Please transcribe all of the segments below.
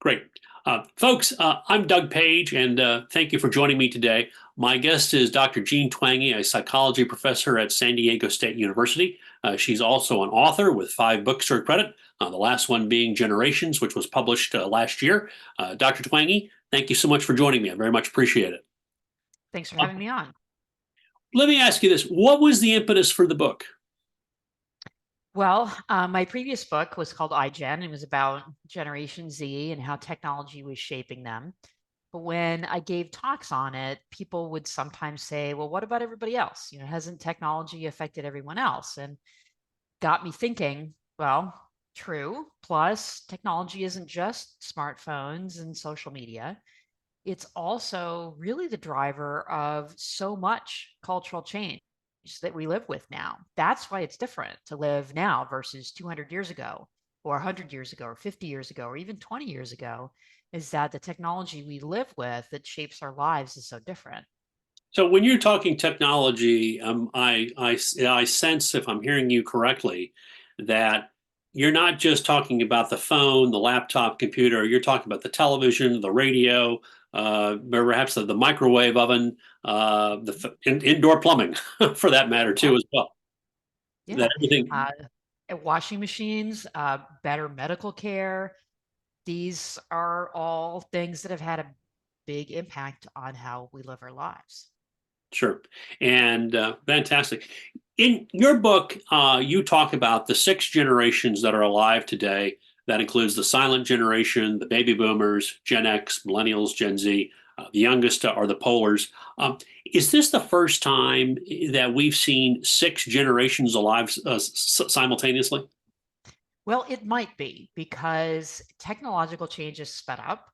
Great. Folks, I'm Doug Page, and thank you for joining me today. My guest is Dr. JeanTwenge, a psychology professor at San Diego State University. She's also an author with 5 books to her credit, the last one being Generations, which was published last year. Dr. Twenge, thank you so much for joining me. I very much appreciate it. Thanks for having me on. Let me ask you this. What was the impetus for the book? Well, my previous book was called iGen. It was about Generation Z and how technology was shaping them. But when I gave talks on it, people would sometimes say, well, what about everybody else? Hasn't technology affected everyone else? And got me thinking, well, true. Plus, technology isn't just smartphones and social media. It's also really the driver of so much cultural change that we live with now. That's why it's different to live now versus 200 years ago, or 100 years ago, or 50 years ago, or even 20 years ago, is that the technology we live with that shapes our lives is so different. So when you're talking technology, I sense, if I'm hearing you correctly, that you're not just talking about the phone, the laptop, computer. You're talking about the television, the radio, perhaps the microwave oven, indoor plumbing, for that matter, Yeah, too, as well. yeah. That everything. Washing machines, better medical care. These are all things that have had a big impact on how we live our lives. Sure. And fantastic. In your book, you talk about the 6 generations that are alive today. That includes the silent generation, the baby boomers, Gen X, millennials, Gen Z. The youngest are the polars. Is this the first time that we've seen 6 generations alive simultaneously? Well, it might be because technological change is sped up.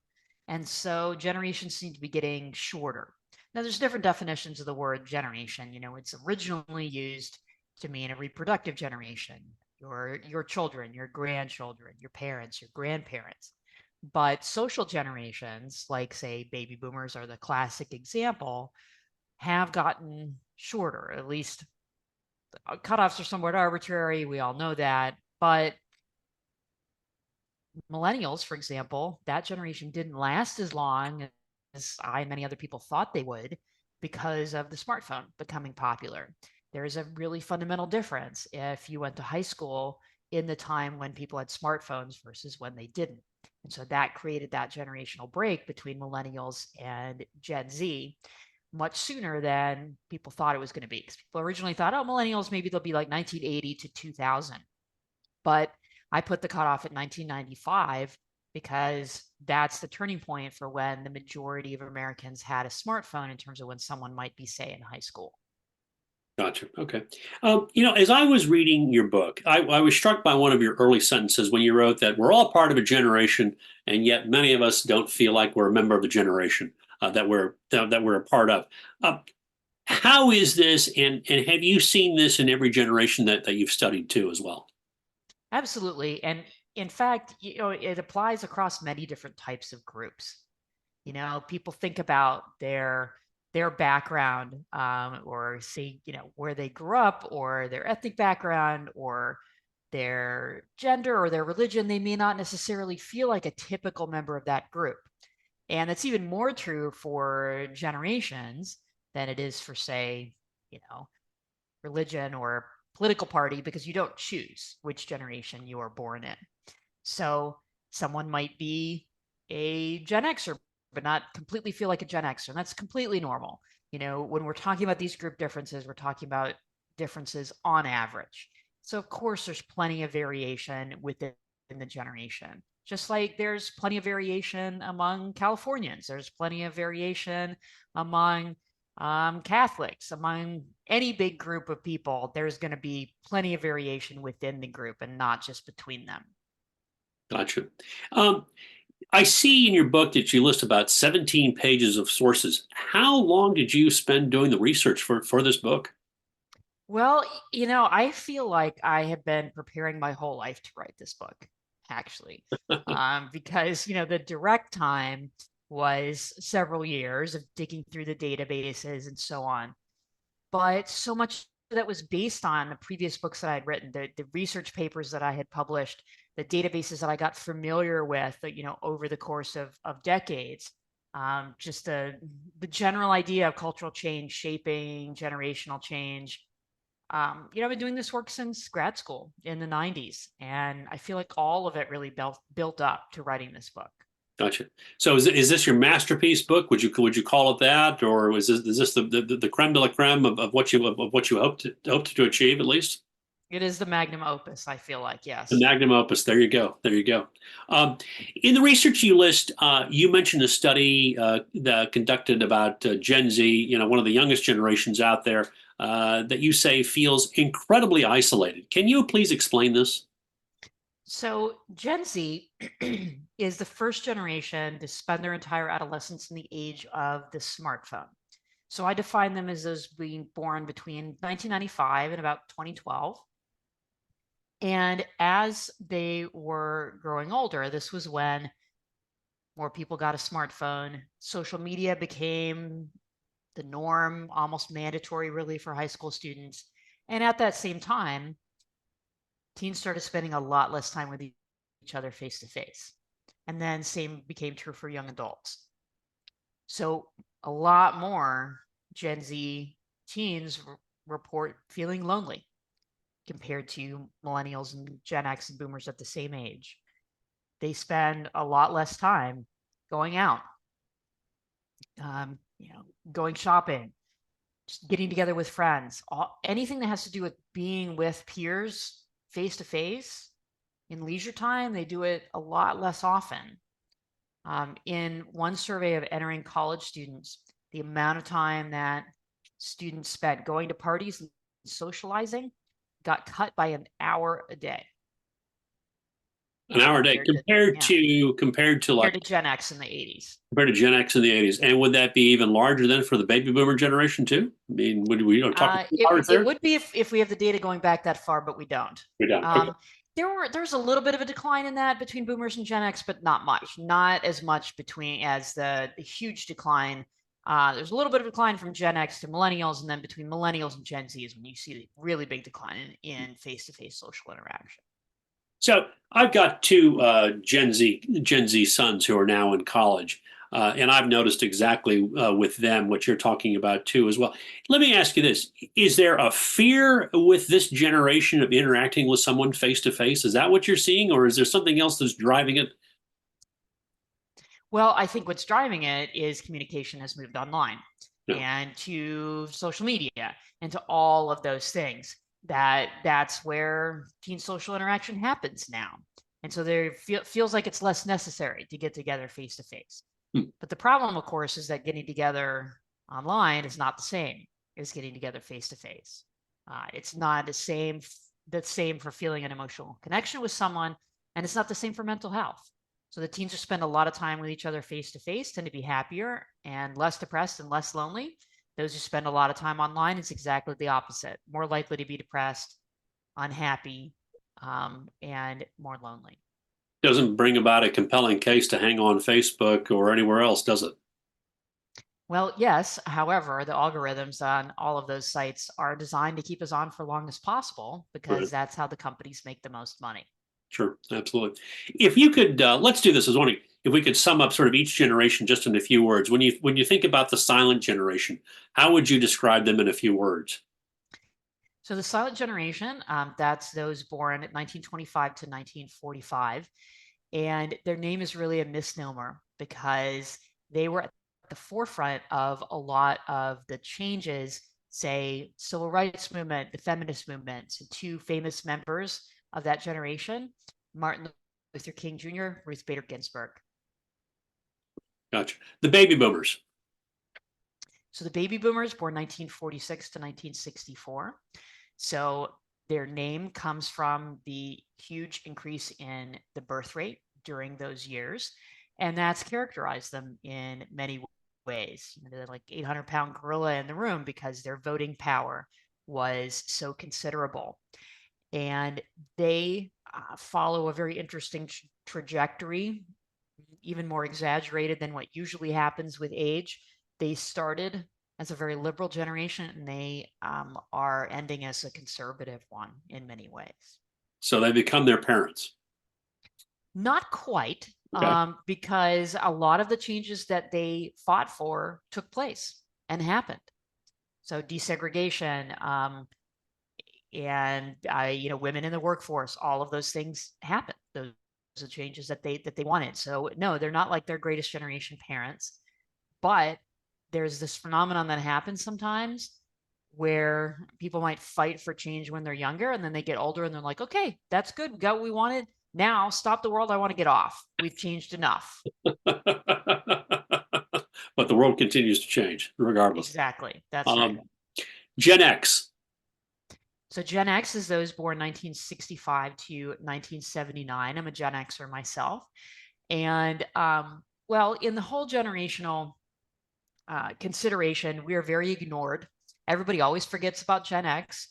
And so generations seem to be getting shorter. Now, there's different definitions of the word generation. It's originally used to mean a reproductive generation, your children, your grandchildren, your parents, your grandparents. But social generations, like say baby boomers are the classic example, have gotten shorter. At least cutoffs are somewhat arbitrary. We all know that. But millennials, for example, that generation didn't last as long as I and many other people thought they would because of the smartphone becoming popular. There is a really fundamental difference if you went to high school in the time when people had smartphones versus when they didn't. And so that created that generational break between millennials and Gen Z much sooner than people thought it was going to be. Because people originally thought, oh, millennials, maybe they'll be like 1980 to 2000. But I put the cutoff at 1995 because that's the turning point for when the majority of Americans had a smartphone in terms of when someone might be, say, in high school. Gotcha. Okay. As I was reading your book, I was struck by one of your early sentences when you wrote that we're all part of a generation, and yet many of us don't feel like we're a member of the generation that we're a part of. Uh, how is this, and have you seen this in every generation that you've studied too as well? Absolutely. And in fact, it applies across many different types of groups. People think about their background, or see, where they grew up, or their ethnic background, or their gender, or their religion. They may not necessarily feel like a typical member of that group. And it's even more true for generations than it is for, say, you know, religion or political party, because you don't choose which generation you are born in. So someone might be a Gen Xer, but not completely feel like a Gen Xer. And that's completely normal. When we're talking about these group differences, we're talking about differences on average. So, of course, there's plenty of variation within the generation. Just like there's plenty of variation among Californians, there's plenty of variation among Catholics, among any big group of people. There's going to be plenty of variation within the group and not just between them. Gotcha. Um, I see in your book that you list about 17 pages of sources. How long did you spend doing the research for this book? Well, I feel like I have been preparing my whole life to write this book, actually, because, the direct time was several years of digging through the databases and so on. But so much that was based on the previous books that I'd written, the research papers that I had published, the databases that I got familiar with, over the course of decades. Just the general idea of cultural change, shaping generational change. I've been doing this work since grad school in the 90s, and I feel like all of it really built up to writing this book. Gotcha. So is this your masterpiece book? Would you call it that, or is this the creme de la creme of what you hope to achieve at least? It is the magnum opus, I feel like, The yes. magnum opus. There you go. There you go. In the research you list, you mentioned a study that conducted about Gen Z, one of the youngest generations out there, that you say feels incredibly isolated. Can you please explain this? So Gen Z is the first generation to spend their entire adolescence in the age of the smartphone. So I define them as those being born between 1995 and about 2012. And as they were growing older, this was when more people got a smartphone. Social media became the norm, almost mandatory, really, for high school students. And at that same time, teens started spending a lot less time with each other face to face. And then same became true for young adults. So a lot more Gen Z teens report feeling lonely compared to millennials and Gen X and boomers at the same age. They spend a lot less time going out, going shopping, just getting together with friends, anything that has to do with being with peers face to face in leisure time. They do it a lot less often. In one survey of entering college students, the amount of time that students spent going to parties and socializing got cut by an hour a day. An hour a day compared to Gen X in the 80s. Compared to Gen X in the 80s. And would that be even larger then for the baby boomer generation too? I mean, would we talk it would be if we have the data going back that far, but we don't. We don't. Okay. There's a little bit of a decline in that between boomers and Gen X, but not much. Not as much as the huge decline. There's a little bit of decline from Gen X to millennials, and then between millennials and Gen Z is when you see the really big decline in face-to-face social interaction. So I've got two Gen Z sons who are now in college, and I've noticed exactly with them what you're talking about too as well. Let me ask you this: is there a fear with this generation of interacting with someone face to face? Is that what you're seeing, or is there something else that's driving it? Well, I think what's driving it is communication has moved online and to social media and to all of those things. That's where teen social interaction happens now. And so there feels like it's less necessary to get together face to face. But the problem, of course, is that getting together online is not the same as getting together face to face. It's not the same for feeling an emotional connection with someone, and it's not the same for mental health. So the teens who spend a lot of time with each other face to face tend to be happier and less depressed and less lonely. Those who spend a lot of time online, it's exactly the opposite. More likely to be depressed, unhappy, and more lonely. Doesn't bring about a compelling case to hang on Facebook or anywhere else, does it? Well, yes. However, the algorithms on all of those sites are designed to keep us on for long as possible because that's how the companies make the most money. Sure, absolutely. If you could, let's do this. I was wondering if we could sum up sort of each generation just in a few words. When you think about the silent generation, how would you describe them in a few words? So the silent generation, that's those born at 1925 to 1945. And their name is really a misnomer because they were at the forefront of a lot of the changes, say, civil rights movement, the feminist movement. So two famous members of that generation, Martin Luther King Jr., Ruth Bader Ginsburg. Gotcha. The baby boomers. So the baby boomers born 1946 to 1964. So their name comes from the huge increase in the birth rate during those years. And that's characterized them in many ways. They're like 800-pound gorilla in the room because their voting power was so considerable. And they follow a very interesting trajectory, even more exaggerated than what usually happens with age. They started as a very liberal generation, and they are ending as a conservative one in many ways. So they become their parents. Not quite, Okay. because a lot of the changes that they fought for took place and happened. So desegregation, and women in the workforce, all of those things happened. Those are changes that they wanted. So no, they're not like their greatest generation parents, but there's this phenomenon that happens sometimes where people might fight for change when they're younger, and then they get older and they're like, okay, that's good, we got what we wanted. Now stop the world, I want to get off. We've changed enough. But the world continues to change regardless. Exactly. That's right. Gen X. So Gen X is those born 1965 to 1979. I'm a Gen Xer myself. And well, in the whole generational consideration, we are very ignored. Everybody always forgets about Gen X.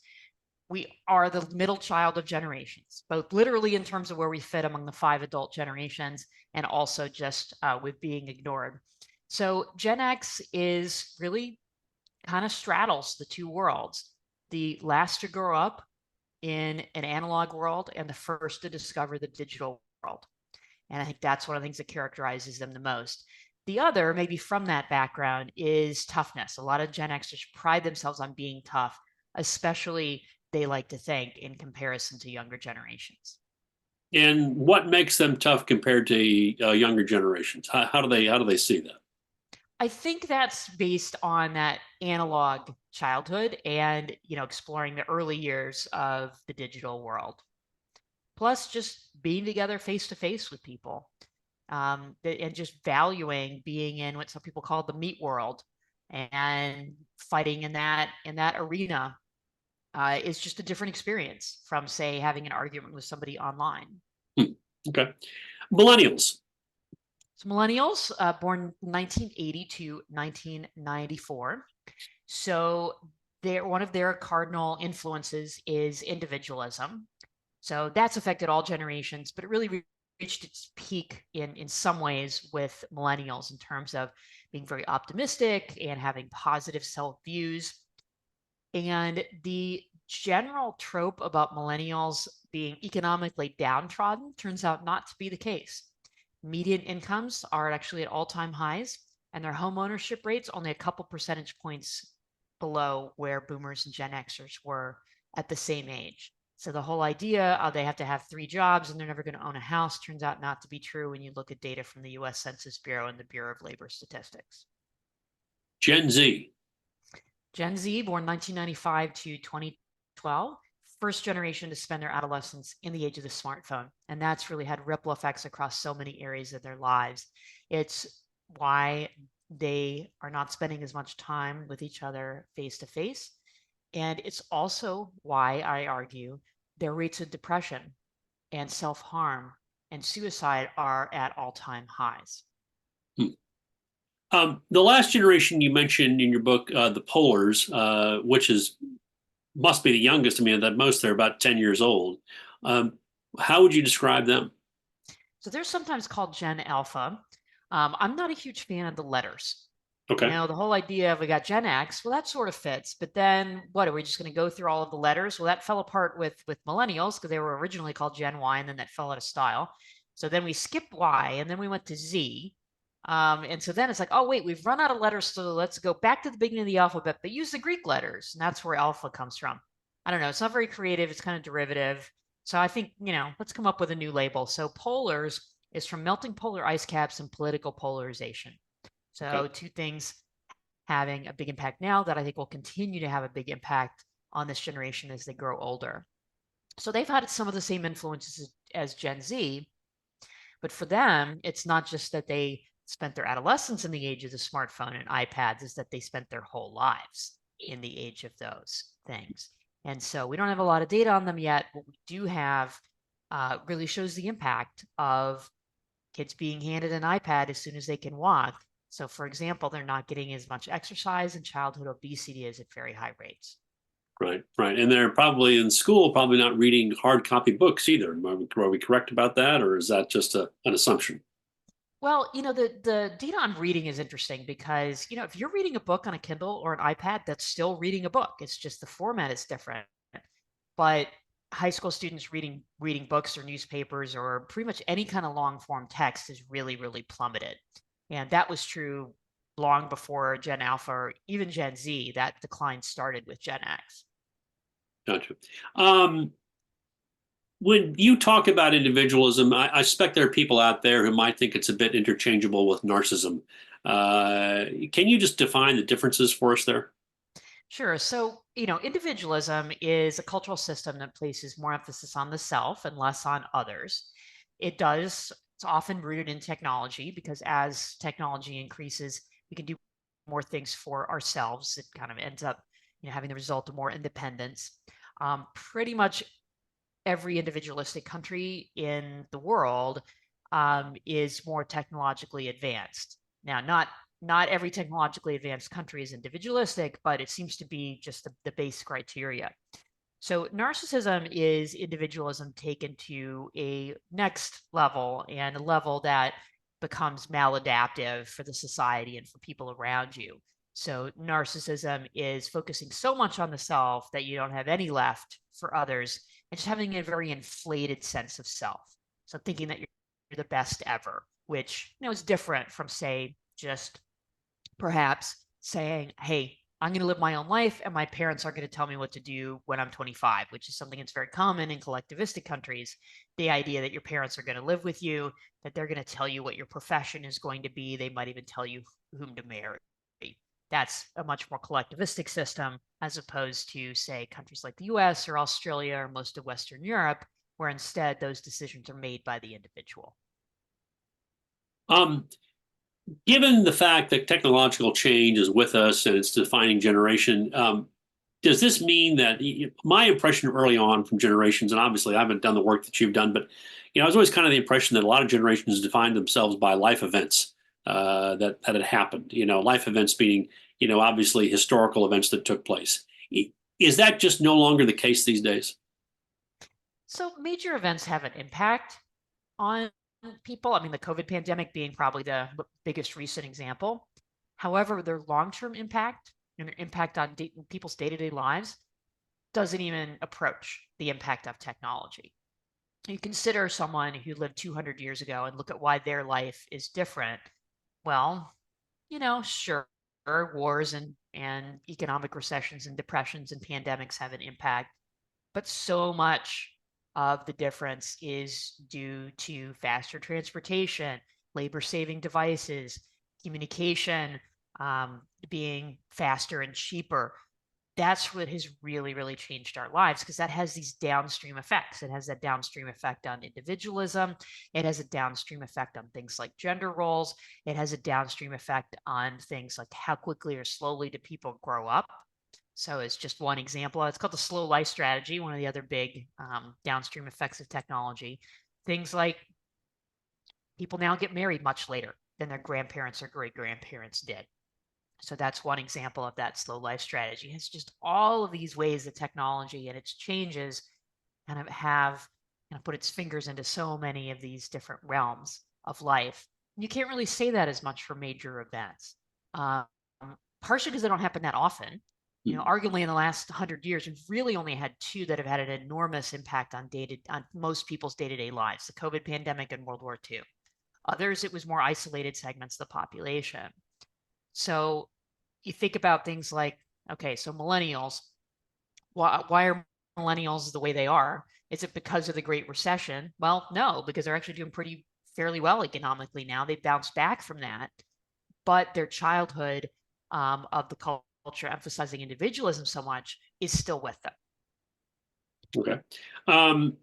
We are the middle child of generations, both literally in terms of where we fit among the 5 adult generations, and also just with being ignored. So Gen X is really kind of straddles the two worlds, the last to grow up in an analog world and the first to discover the digital world. And I think that's one of the things that characterizes them the most. The other, maybe from that background, is toughness. A lot of Gen Xers pride themselves on being tough, especially, they like to think, in comparison to younger generations. And what makes them tough compared to younger generations? How do they see that? I think that's based on that analog childhood and, exploring the early years of the digital world. Plus, just being together face to face with people, and just valuing being in what some people call the meat world, and fighting in that arena is just a different experience from, say, having an argument with somebody online. Okay. Millennials. So millennials, born 1980 to 1994. So one of their cardinal influences is individualism. So that's affected all generations, but it really reached its peak in some ways with millennials in terms of being very optimistic and having positive self views. And the general trope about millennials being economically downtrodden turns out not to be the case. Median incomes are actually at all-time highs, and their home ownership rates only a couple percentage points below where boomers and Gen Xers were at the same age. So the whole idea of they have to have 3 jobs and they're never going to own a house turns out not to be true when you look at data from the US Census Bureau and the Bureau of Labor Statistics. Gen Z. Gen Z, born 1995 to 2012, first generation to spend their adolescence in the age of the smartphone. And that's really had ripple effects across so many areas of their lives. It's why they are not spending as much time with each other face to face. And it's also why I argue their rates of depression and self-harm and suicide are at all-time highs. The last generation you mentioned in your book, the Polars, which must be the youngest. I mean, at most they're about 10 years old. How would you describe them? So they're sometimes called Gen Alpha. I'm not a huge fan of the letters. Okay. The whole idea of we got Gen X, well, that sort of fits. But then what, are we just going to go through all of the letters? Well, that fell apart with millennials because they were originally called Gen Y, and then that fell out of style. So then we skipped Y, and then we went to Z. And so then it's like, oh, wait, we've run out of letters, so let's go back to the beginning of the alphabet, but use the Greek letters. And that's where alpha comes from. I don't know. It's not very creative. It's kind of derivative. So I think, let's come up with a new label. So polars is from melting polar ice caps and political polarization. So Okay. 2 things having a big impact now that I think will continue to have a big impact on this generation as they grow older. So they've had some of the same influences as Gen Z, but for them, it's not just that they spent their adolescence in the age of the smartphone and iPads, is that they spent their whole lives in the age of those things. And so we don't have a lot of data on them yet. What we do have really shows the impact of kids being handed an iPad as soon as they can walk. So, for example, they're not getting as much exercise, and childhood obesity is at very high rates. Right. And they're probably in school, probably not reading hard copy books either. Are we correct about that, or is that just an assumption? Well, the data on reading is interesting because, if you're reading a book on a Kindle or an iPad, that's still reading a book. It's just the format is different. But high school students reading books or newspapers or pretty much any kind of long form text is really, really plummeted. And that was true long before Gen Alpha or even Gen Z. That decline started with Gen X. Gotcha. When you talk about individualism, I suspect there are people out there who might think it's a bit interchangeable with narcissism. Can you just define the differences for us there? Sure. So, individualism is a cultural system that places more emphasis on the self and less on others. It's often rooted in technology because as technology increases, we can do more things for ourselves. It kind of ends up, having the result of more independence. Pretty much every individualistic country in the world is more technologically advanced. Now, not every technologically advanced country is individualistic, but it seems to be just the base criteria. So narcissism is individualism taken to a next level and a level that becomes maladaptive for the society and for people around you. So narcissism is focusing so much on the self that you don't have any left for others and just having a very inflated sense of self. So thinking that you're the best ever, which is different from, say, just perhaps saying, hey, I'm going to live my own life and my parents are going to tell me what to do when I'm 25, which is something that's very common in collectivistic countries. The idea that your parents are going to live with you, that they're going to tell you what your profession is going to be. They might even tell you whom to marry. That's a much more collectivistic system as opposed to, say, countries like the US or Australia or most of Western Europe, where instead those decisions are made by the individual. Um, Given the fact that technological change is with us and it's defining generation, does this mean that my impression early on from generations, and obviously I haven't done the work that you've done, but I was always kind of the impression that a lot of generations defined themselves by life events that had happened. Life events being obviously historical events that took place. Is that just no longer the case these days? So major events have an impact on people. I mean, the COVID pandemic being probably the biggest recent example. However, their long-term impact and their impact on people's day-to-day lives doesn't even approach the impact of technology. You consider someone who lived 200 years ago and look at why their life is different. Well, sure, wars and economic recessions and depressions and pandemics have an impact, but so much of the difference is due to faster transportation, labor-saving devices, communication being faster and cheaper. That's what has really, really changed our lives because that has these downstream effects. It has that downstream effect on individualism. It has a downstream effect on things like gender roles. It has a downstream effect on things like how quickly or slowly do people grow up. So it's just one example. It's called the slow life strategy, one of the other big downstream effects of technology. Things like people now get married much later than their grandparents or great grandparents did. So that's one example of that slow life strategy. It's just all of these ways that technology and its changes kind of have put its fingers into so many of these different realms of life. You can't really say that as much for major events, um, partially because they don't happen that often. Arguably in the last 100 years, we've really only had two that have had an enormous impact on most people's day-to-day lives: the COVID pandemic and World War II. Others, it was more isolated segments of the population. So you think about things like, okay, so millennials, why are millennials the way they are? Is it because of the Great Recession? Well, no, because they're actually doing fairly well economically now. They bounced back from that, but their childhood of the culture emphasizing individualism so much is still with them. Okay. Um,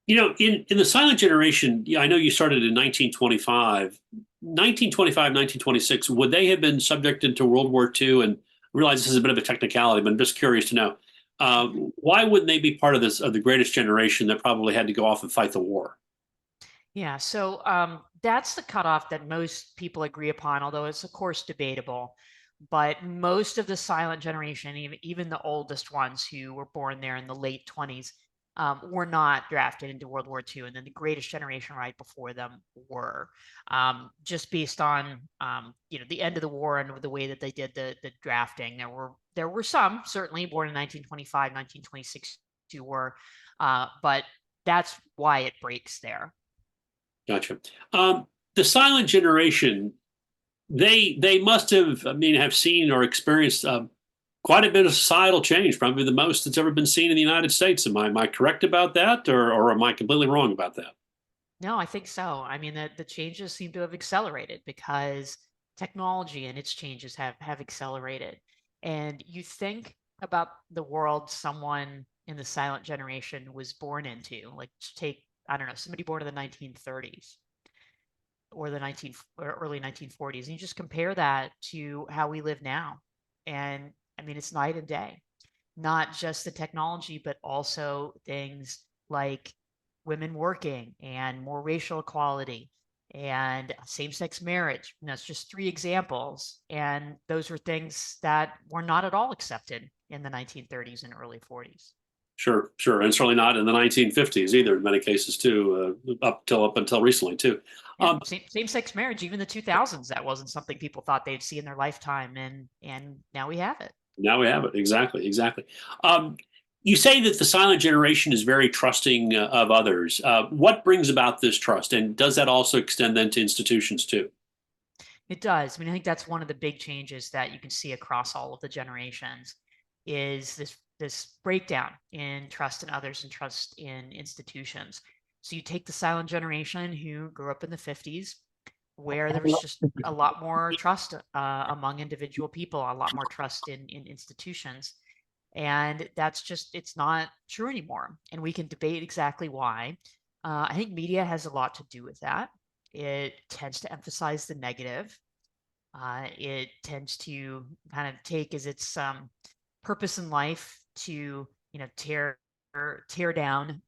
in the silent generation, yeah, I know you started in 1925. 1925, 1926, would they have been subjected to World War II? And I realize this is a bit of a technicality, but I'm just curious to know why wouldn't they be part of the greatest generation that probably had to go off and fight the war? Yeah, so that's the cutoff that most people agree upon, although it's of course debatable. But most of the silent generation, even the oldest ones who were born there in the late 20s, were not drafted into World War II, and then the greatest generation right before them were, just based on the end of the war and the way that they did the drafting. There were some certainly born in 1925, 1926 who were, but that's why it breaks there. Gotcha. The silent generation, they must have, I mean, have seen or experienced quite a bit of societal change, probably the most that's ever been seen in the United States. Am I correct about that, or am I completely wrong about that? No, I think so. I mean, the changes seem to have accelerated because technology and its changes have accelerated. And you think about the world someone in the silent generation was born into, like take, I don't know, somebody born in the 1930s or the early 1940s, and you just compare that to how we live now. And I mean, it's night and day. Not just the technology, but also things like women working and more racial equality and same-sex marriage. And that's just three examples. And those were things that were not at all accepted in the 1930s and early 40s. Sure, sure, and certainly not in the 1950s either. In many cases, too, up until recently, too. Yeah, same-sex marriage, even the 2000s, that wasn't something people thought they'd see in their lifetime, and now we have it. Now we have it. Exactly, exactly. Um, you say that the silent generation is very trusting of others. What brings about this trust, and does that also extend then to institutions too? It does. I mean, I think that's one of the big changes that you can see across all of the generations is this breakdown in trust in others and trust in institutions. So you take the silent generation who grew up in the 50s, where there was just a lot more trust among individual people, a lot more trust in institutions. And that's just, it's not true anymore. And we can debate exactly why. I think media has a lot to do with that. It tends to emphasize the negative. It tends to kind of take as its purpose in life to, tear down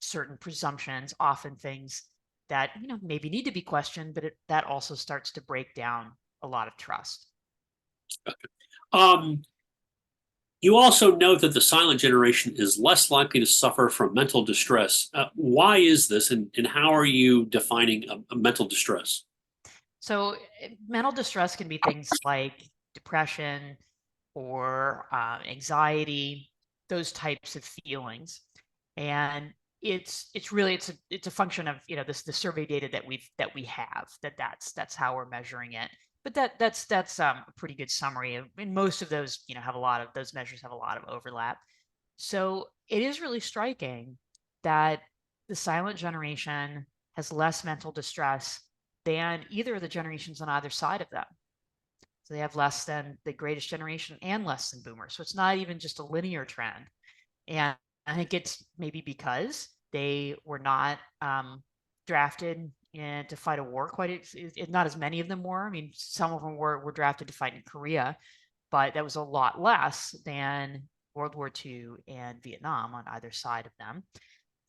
certain presumptions, often things that, maybe need to be questioned, but that also starts to break down a lot of trust. Um, you also note that the silent generation is less likely to suffer from mental distress. Why is this, and how are you defining a mental distress? So mental distress can be things like depression or anxiety, those types of feelings. And it's a function of the survey data that we have that's how we're measuring it. But that's a pretty good summary. And most of those have a lot of those measures have a lot of overlap. So it is really striking that the silent generation has less mental distress than either of the generations on either side of them. So they have less than the greatest generation and less than boomers. So it's not even just a linear trend. And I think it's maybe because they were not drafted to fight a war not as many of them were. I mean, some of them were drafted to fight in Korea, but that was a lot less than World War II and Vietnam on either side of them.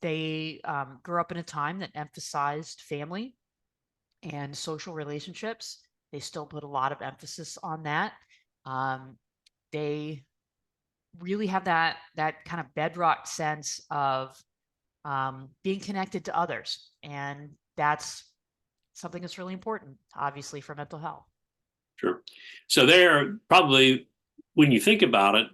They grew up in a time that emphasized family and social relationships. They still put a lot of emphasis on that. They really have that kind of bedrock sense of being connected to others, and that's something that's really important, obviously, for mental health. Sure. So they're probably, when you think about it,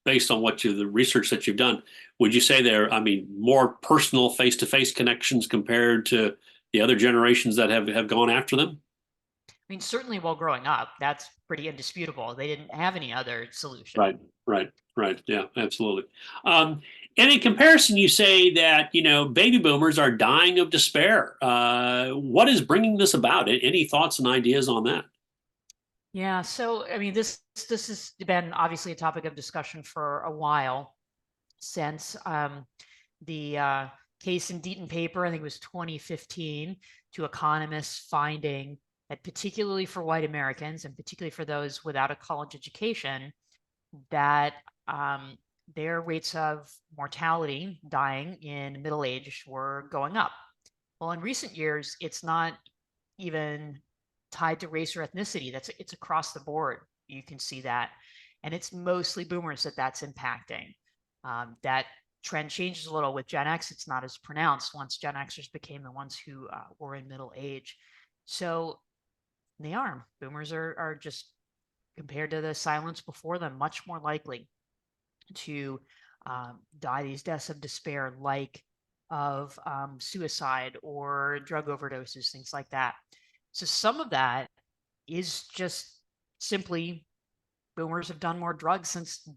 based on the research that you've done, would you say they're, I mean, more personal face-to-face connections compared to the other generations that have gone after them? I mean, certainly while growing up, that's pretty indisputable. They didn't have any other solution. Right, right, right. Yeah, absolutely. And in comparison, you say that baby boomers are dying of despair. What is bringing this about? Any thoughts and ideas on that? Yeah, so I mean, this has been obviously a topic of discussion for a while since the case in Deaton paper, I think it was 2015, to economists finding that particularly for white Americans and particularly for those without a college education, that their rates of mortality, dying in middle age, were going up. Well, in recent years, it's not even tied to race or ethnicity. It's across the board. You can see that, and it's mostly boomers that's impacting. That trend changes a little with Gen X. It's not as pronounced once Gen Xers became the ones who were in middle age. So they are. Boomers are just, compared to the silents before them, much more likely to die these deaths of despair, like of suicide or drug overdoses, things like that. So some of that is just simply boomers have done more drugs since,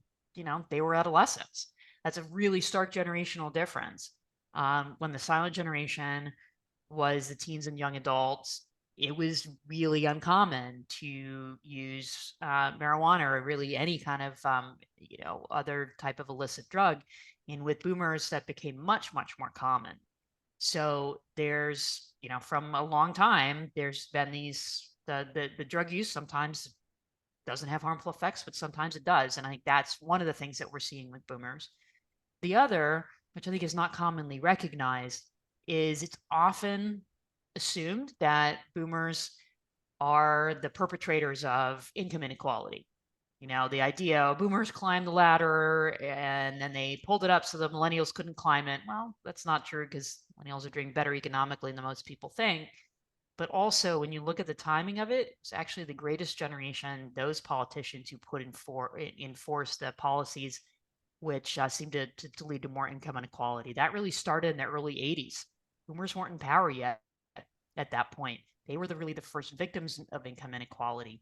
they were adolescents. That's a really stark generational difference. When the silent generation was the teens and young adults, it was really uncommon to use marijuana or really any kind of other type of illicit drug. And with boomers, that became much, much more common. So there's, from a long time, there's been these the drug use sometimes doesn't have harmful effects, but sometimes it does. And I think that's one of the things that we're seeing with boomers. The other, which I think is not commonly recognized, is it's often assumed that boomers are the perpetrators of income inequality. The idea boomers climbed the ladder and then they pulled it up so the millennials couldn't climb it. Well, that's not true, because millennials are doing better economically than most people think. But also, when you look at the timing of it, it's actually the greatest generation, those politicians who put enforce the policies which seem to lead to more income inequality. That really started in the early 80s. Boomers weren't in power yet at that point. They were really the first victims of income inequality,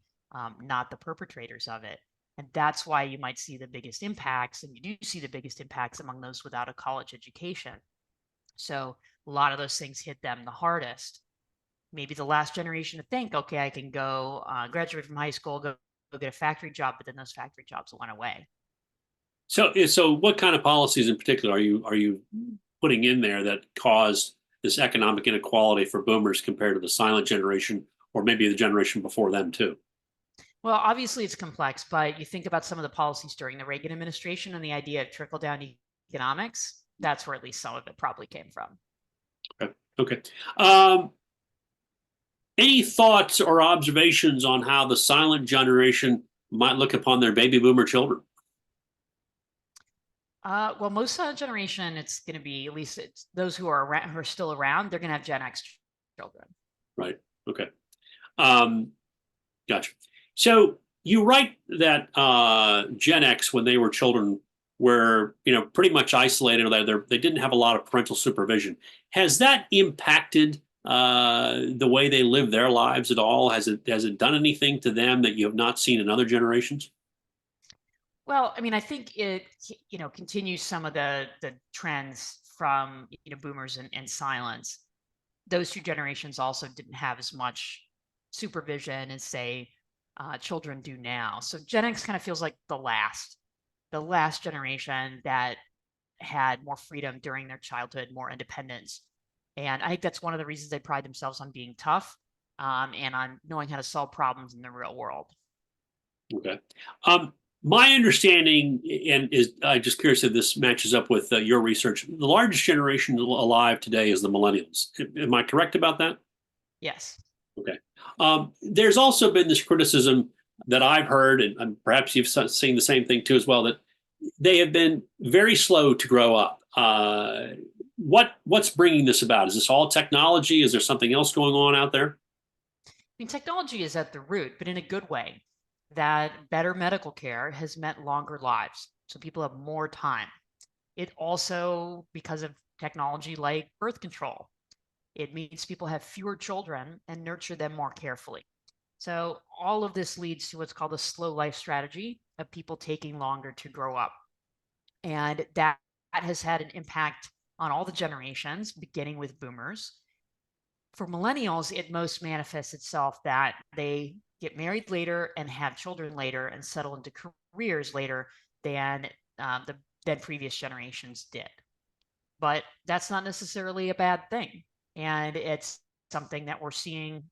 not the perpetrators of it. And that's why you might see the biggest impacts, and you do see the biggest impacts among those without a college education. So a lot of those things hit them the hardest. Maybe the last generation to think, okay, I can go graduate from high school, go get a factory job, but then those factory jobs went away. So what kind of policies in particular are you putting in there that caused this economic inequality for boomers compared to the silent generation, or maybe the generation before them too? Well, obviously it's complex, but you think about some of the policies during the Reagan administration and the idea of trickle-down economics, that's where at least some of it probably came from. Okay. Any thoughts or observations on how the silent generation might look upon their baby boomer children? Well, most silent generation, it's going to be, at least it's those who are around, who are still around, they're going to have Gen X children. Right. Okay. Gotcha. So you write that Gen X, when they were children, were pretty much isolated. They didn't have a lot of parental supervision. Has that impacted the way they live their lives at all? Has it done anything to them that you have not seen in other generations? Well, I mean, I think it continues some of the trends from boomers and silence. Those two generations also didn't have as much supervision as, say, children do now. So Gen X kind of feels like the last generation that had more freedom during their childhood, more independence. And I think that's one of the reasons they pride themselves on being tough, and on knowing how to solve problems in the real world. Okay. My understanding, and I'm just curious if this matches up with your research, the largest generation alive today is the millennials. Am I correct about that? Yes. Okay. There's also been this criticism that I've heard, and perhaps you've seen the same thing too as well, that they have been very slow to grow up. What's bringing this about? Is this all technology? Is there something else going on out there? I mean, technology is at the root, but in a good way. That better medical care has meant longer lives, so people have more time. It also, because of technology like birth control, it means people have fewer children and nurture them more carefully. So all of this leads to what's called a slow life strategy of people taking longer to grow up. And that has had an impact on all the generations, beginning with boomers. For millennials, it most manifests itself that they get married later and have children later and settle into careers later than previous generations did. But that's not necessarily a bad thing. And it's something that we're seeing,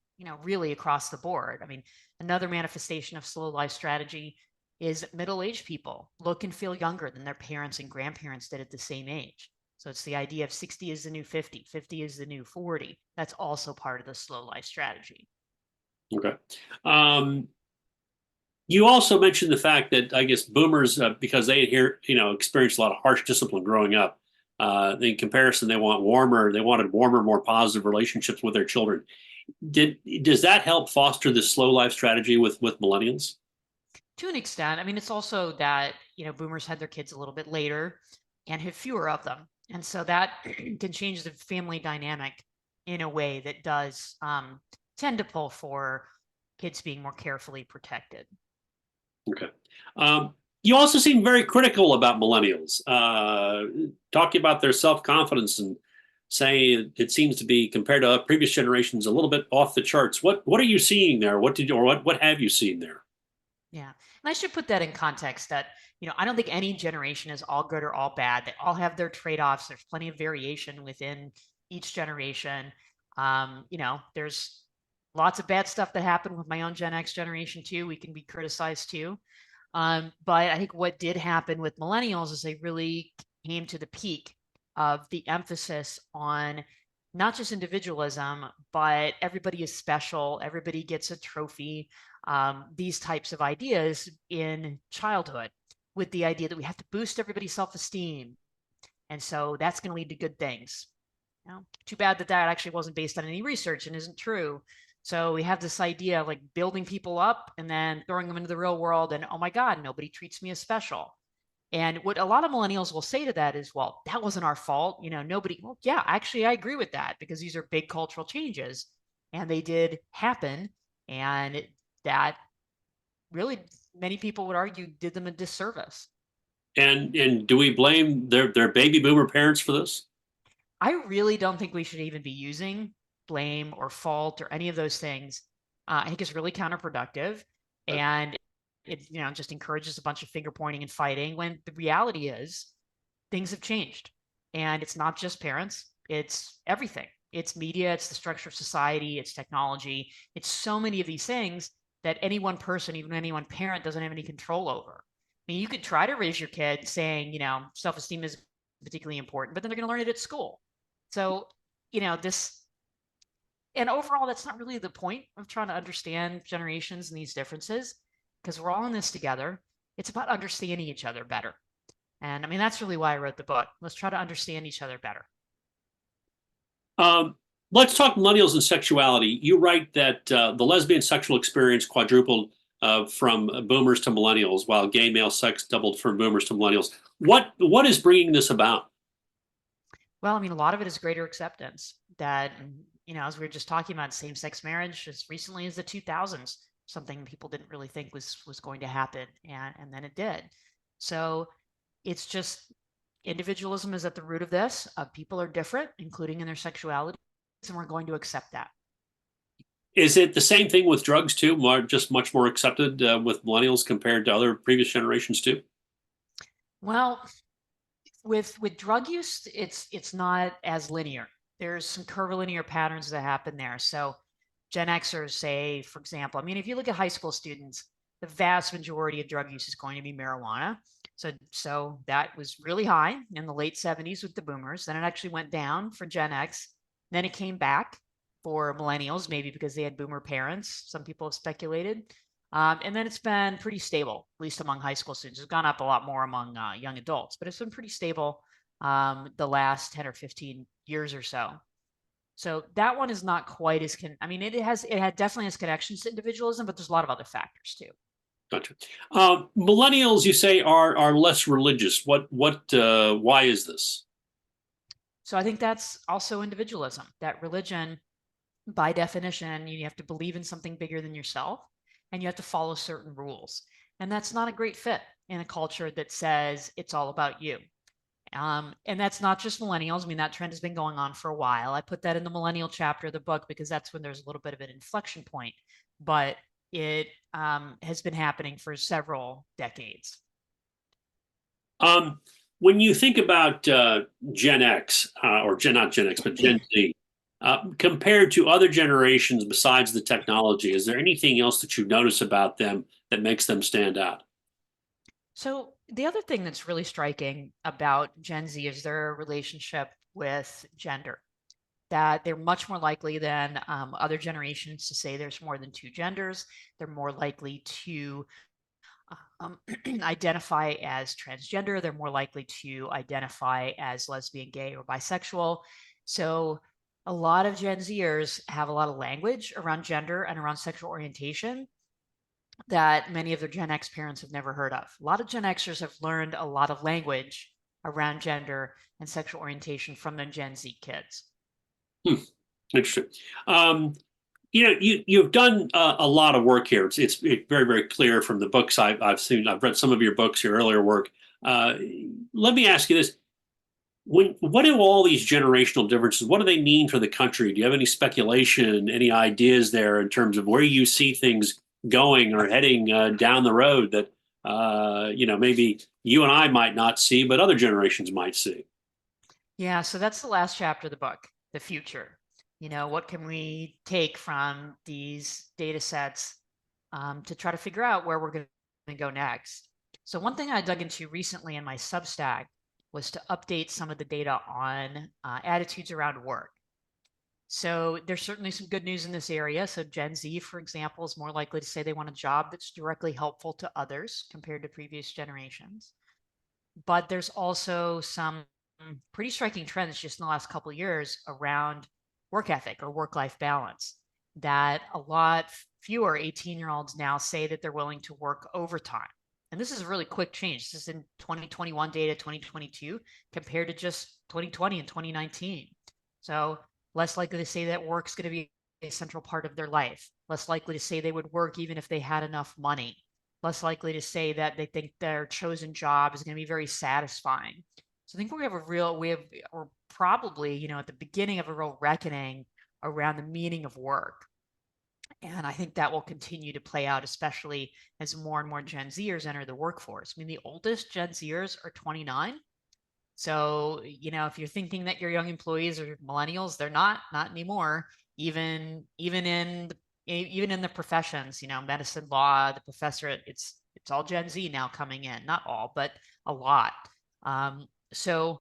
really across the board. I mean, another manifestation of slow life strategy is middle-aged people look and feel younger than their parents and grandparents did at the same age. So it's the idea of 60 is the new 50, 50 is the new 40. That's also part of the slow life strategy. Okay. You also mentioned the fact that I guess boomers, because they experienced a lot of harsh discipline growing up, In comparison, they wanted warmer, more positive relationships with their children. Does that help foster this slow life strategy with millennials? To an extent. I mean, it's also that, boomers had their kids a little bit later and had fewer of them. And so that can change the family dynamic in a way that does tend to pull for kids being more carefully protected. Okay. You also seem very critical about millennials, talking about their self confidence and saying it seems to be compared to previous generations a little bit off the charts. What are you seeing there? What have you seen there? Yeah. And I should put that in context that, I don't think any generation is all good or all bad. They all have their trade-offs. There's plenty of variation within each generation. There's lots of bad stuff that happened with my own Gen X generation too. We can be criticized too. But I think what did happen with millennials is they really came to the peak of the emphasis on not just individualism, but everybody is special, everybody gets a trophy, these types of ideas in childhood, with the idea that we have to boost everybody's self-esteem. And so that's going to lead to good things. Too bad that that actually wasn't based on any research and isn't true. So we have this idea of like building people up and then throwing them into the real world, and oh my God, nobody treats me as special. And what a lot of millennials will say to that is, well, that wasn't our fault. Nobody, well, yeah, actually, I agree with that because these are big cultural changes and they did happen. And that really, many people would argue, did them a disservice. And do we blame their baby boomer parents for this? I really don't think we should even be using blame or fault or any of those things. I think it's really counterproductive. And it just encourages a bunch of finger pointing and fighting when the reality is things have changed. And it's not just parents, it's everything. It's media, it's the structure of society, it's technology. It's so many of these things that any one person, even any one parent, doesn't have any control over. I mean, you could try to raise your kid saying, self-esteem is particularly important, but then they're going to learn it at school. So, this, and overall, that's not really the point of trying to understand generations and these differences, because we're all in this together. It's about understanding each other better. And I mean, that's really why I wrote the book. Let's try to understand each other better. Um, let's talk millennials and sexuality. You write that the lesbian sexual experience quadrupled from boomers to millennials, while gay male sex doubled from boomers to millennials. What is bringing this about? Well, I mean, a lot of it is greater acceptance that, as we were just talking about same-sex marriage as recently as the 2000s, something people didn't really think was going to happen, and then it did. So it's just individualism is at the root of this. People are different, including in their sexuality, and we're going to accept that. Is it the same thing with drugs too? Just much more accepted with millennials compared to other previous generations too? Well, with drug use, it's not as linear. There's some curvilinear patterns that happen there. So Gen Xers say, for example, I mean, if you look at high school students, the vast majority of drug use is going to be marijuana. So that was really high in the late 70s with the boomers. Then it actually went down for Gen X. Then it came back for millennials, maybe because they had boomer parents. Some people have speculated. And then it's been pretty stable, at least among high school students. It's gone up a lot more among young adults, but it's been pretty stable the last 10 or 15 years or so. So that one is not quite as I mean, it had definitely has connections to individualism, but there's a lot of other factors too. Gotcha. Millennials, you say, are less religious. Why is this? So I think that's also individualism. That religion, by definition, you have to believe in something bigger than yourself, and you have to follow certain rules. And that's not a great fit in a culture that says it's all about you. And that's not just millennials. I mean, that trend has been going on for a while. I put that in the millennial chapter of the book because that's when there's a little bit of an inflection point, but it has been happening for several decades. When you think about Gen X, not Gen X, but Gen Z, compared to other generations besides the technology, is there anything else that you notice about them that makes them stand out? So the other thing that's really striking about Gen Z is their relationship with gender, that they're much more likely than other generations to say there's more than two genders. They're more likely to identify as transgender. They're more likely to identify as lesbian, gay, or bisexual. So a lot of Gen Zers have a lot of language around gender and around sexual orientation that many of their Gen X parents have never heard of. A lot of Gen Xers have learned a lot of language around gender and sexual orientation from their Gen Z kids. Interesting. You've done a lot of work here. It's very, very clear from the books I've seen. I've read some of your books, your earlier work. Let me ask you this: what do all these generational differences? What do they mean for the country? Do you have any speculation, any ideas there in terms of where you see things going or heading down the road that maybe you and I might not see, but other generations might see? Yeah, so that's the last chapter of the book, the future. What can we take from these data sets to try to figure out where we're going to go next? So one thing I dug into recently in my Substack was to update some of the data on attitudes around work. So there's certainly some good news in this area. So Gen Z, for example, is more likely to say they want a job that's directly helpful to others compared to previous generations. But there's also some pretty striking trends just in the last couple of years around work ethic or work-life balance, that a lot fewer 18-year-olds now say that they're willing to work overtime. And this is a really quick change. This is in 2021 data, 2022, compared to just 2020 and 2019. So less likely to say that work's going to be a central part of their life, less likely to say they would work even if they had enough money, less likely to say that they think their chosen job is going to be very satisfying. So I think we're probably, at the beginning of a real reckoning around the meaning of work. And I think that will continue to play out, especially as more and more Gen Zers enter the workforce. I mean, the oldest Gen Zers are 29. So, if you're thinking that your young employees are millennials, they're not anymore. Even in the professions, medicine, law, the professor, it's all Gen Z now coming in. Not all, but a lot. So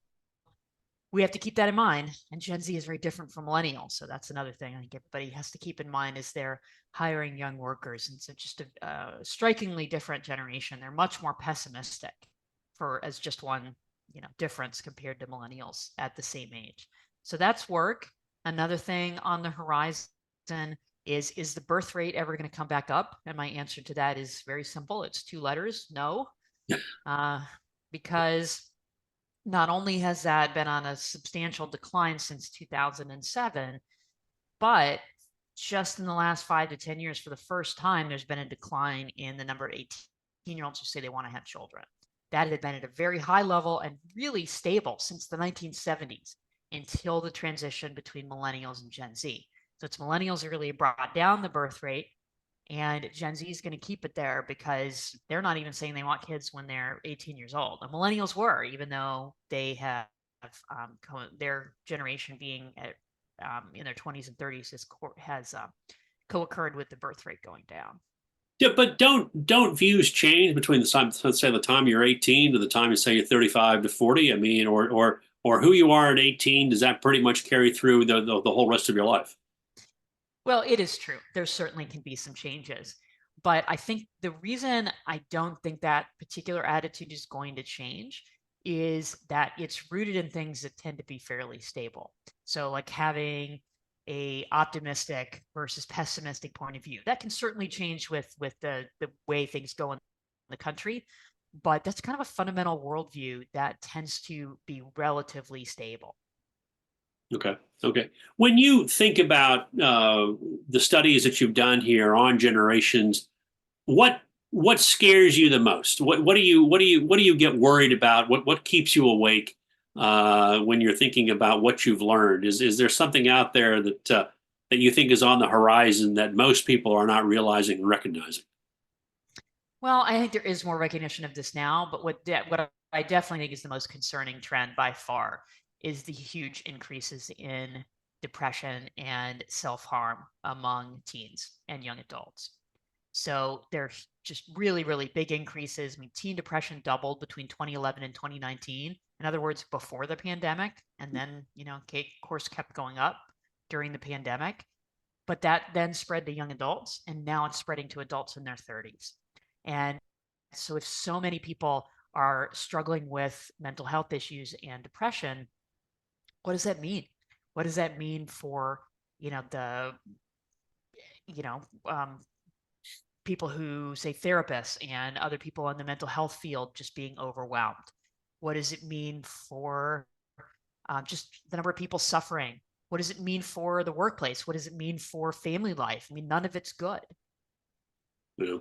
we have to keep that in mind. And Gen Z is very different from millennials. So that's another thing I think everybody has to keep in mind as they're hiring young workers. And so just a strikingly different generation. They're much more pessimistic as just one, difference compared to millennials at the same age. So that's work. Another thing on the horizon is the birth rate ever going to come back up? And my answer to that is very simple. It's 2 letters, no. Because not only has that been on a substantial decline since 2007, but just in the last 5 to 10 years, for the first time, there's been a decline in the number of 18-year-olds who say they want to have children. That had been at a very high level and really stable since the 1970s until the transition between millennials and Gen Z. So it's millennials who really brought down the birth rate, and Gen Z is going to keep it there because they're not even saying they want kids when they're 18 years old. The millennials were, even though they have their generation being in their 20s and 30s has co-occurred with the birth rate going down. Yeah, but don't views change between the time, let's say, the time you're 18 to the time you say you're 35 to 40? I mean, or who you are at 18, does that pretty much carry through the whole rest of your life? Well, it is true. There certainly can be some changes. But I think the reason I don't think that particular attitude is going to change is that it's rooted in things that tend to be fairly stable. So like having a optimistic versus pessimistic point of view. That can certainly change with the way things go in the country, but that's kind of a fundamental worldview that tends to be relatively stable. Okay. Okay. When you think about the studies that you've done here on generations, what scares you the most? What do you get worried about? What keeps you awake when you're thinking about what you've learned? Is there something out there that you think is on the horizon that most people are not realizing and recognizing? Well, I think there is more recognition of this now, but what I definitely think is the most concerning trend by far is the huge increases in depression and self-harm among teens and young adults. So there's just really, really big increases. I mean, teen depression doubled between 2011 and 2019. In other words, before the pandemic, and then, of course, kept going up during the pandemic. But that then spread to young adults, and now it's spreading to adults in their 30s. And so if so many people are struggling with mental health issues and depression, what does that mean? What does that mean for, the, you know, people who say therapists and other people in the mental health field just being overwhelmed? What does it mean for just the number of people suffering? What does it mean for the workplace? What does it mean for family life? I mean, none of it's good. Yeah.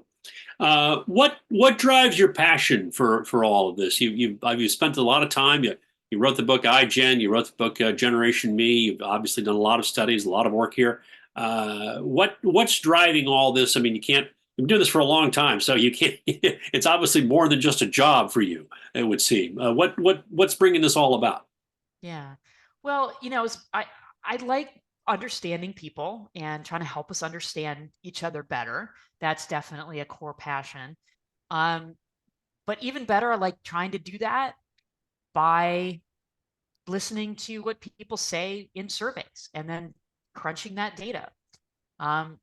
What drives your passion for all of this? You've spent a lot of time. You wrote the book iGen. You wrote the book Generation Me. You've obviously done a lot of studies, a lot of work here. What's driving all this? I mean, you've been doing this for a long time, so you can't. It's obviously more than just a job for you, it would seem. What's bringing this all about? Yeah. Well, I like understanding people and trying to help us understand each other better. That's definitely a core passion. Um, but even better, I like trying to do that by listening to what people say in surveys and then crunching that data. Um,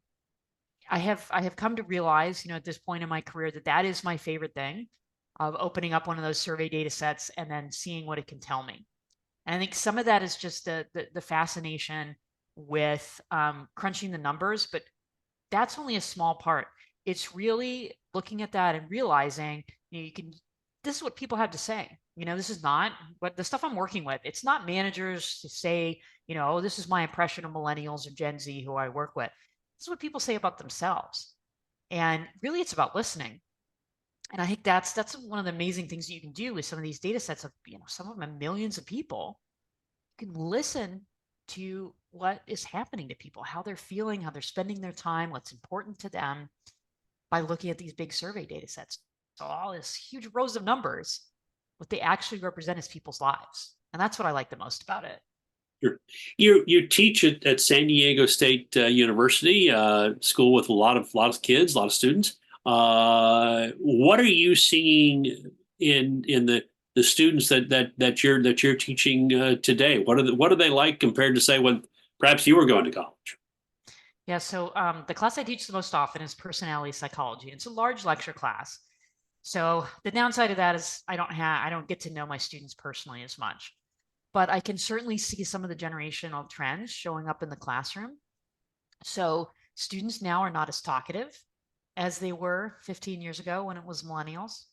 I have come to realize, at this point in my career that is my favorite thing, of opening up one of those survey data sets and then seeing what it can tell me. And I think some of that is just the fascination with crunching the numbers, but that's only a small part. It's really looking at that and realizing this is what people have to say. This is not what the stuff I'm working with. It's not managers to say, oh, this is my impression of millennials or Gen Z who I work with. This is what people say about themselves. And really it's about listening. And I think that's one of the amazing things that you can do with some of these data sets of, some of them millions of people. You can listen to what is happening to people, how they're feeling, how they're spending their time, what's important to them by looking at these big survey data sets. So all this huge rows of numbers, what they actually represent is people's lives. And that's what I like the most about it. Sure. You teach at San Diego State University, school with a lot of kids, a lot of students. What are you seeing in the students that you're teaching today? What are they like compared to, say, when perhaps you were going to college? Yeah, so the class I teach the most often is personality psychology. It's a large lecture class. So the downside of that is I don't get to know my students personally as much, but I can certainly see some of the generational trends showing up in the classroom. So students now are not as talkative as they were 15 years ago when it was millennials.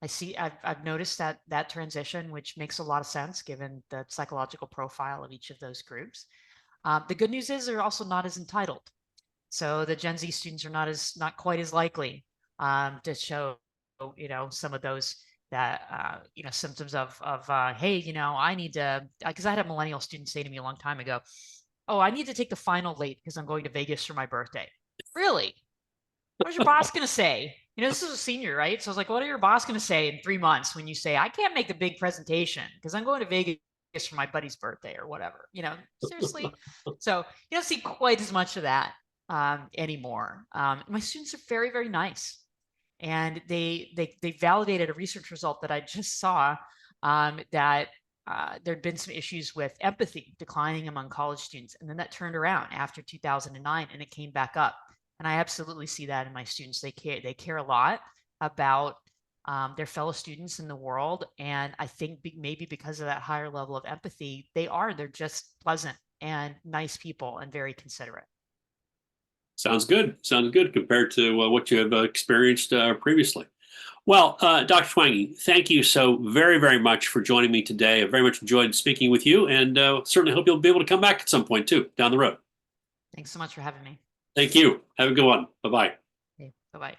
I've noticed that transition, which makes a lot of sense given the psychological profile of each of those groups. The good news is they're also not as entitled. So the Gen Z students are not quite as likely to show, some of those that symptoms of hey, I need to, because I had a millennial student say to me a long time ago, oh, I need to take the final late because I'm going to Vegas for my birthday. Really? What is your boss going to say? This is a senior, right? So I was like, what are your boss going to say in 3 months when you say, I can't make the big presentation because I'm going to Vegas for my buddy's birthday or whatever, seriously. So you don't see quite as much of that anymore. My students are very, very nice. And they validated a research result that I just saw that there'd been some issues with empathy declining among college students. And then that turned around after 2009 and it came back up. And I absolutely see that in my students. They care a lot about their fellow students in the world. And I think maybe because of that higher level of empathy, they're just pleasant and nice people and very considerate. Sounds good. Sounds good compared to what you have experienced previously. Well, Dr. Twenge, thank you so very, very much for joining me today. I very much enjoyed speaking with you, and certainly hope you'll be able to come back at some point too, down the road. Thanks so much for having me. Thank you. Have a good one. Bye-bye. Okay, bye-bye.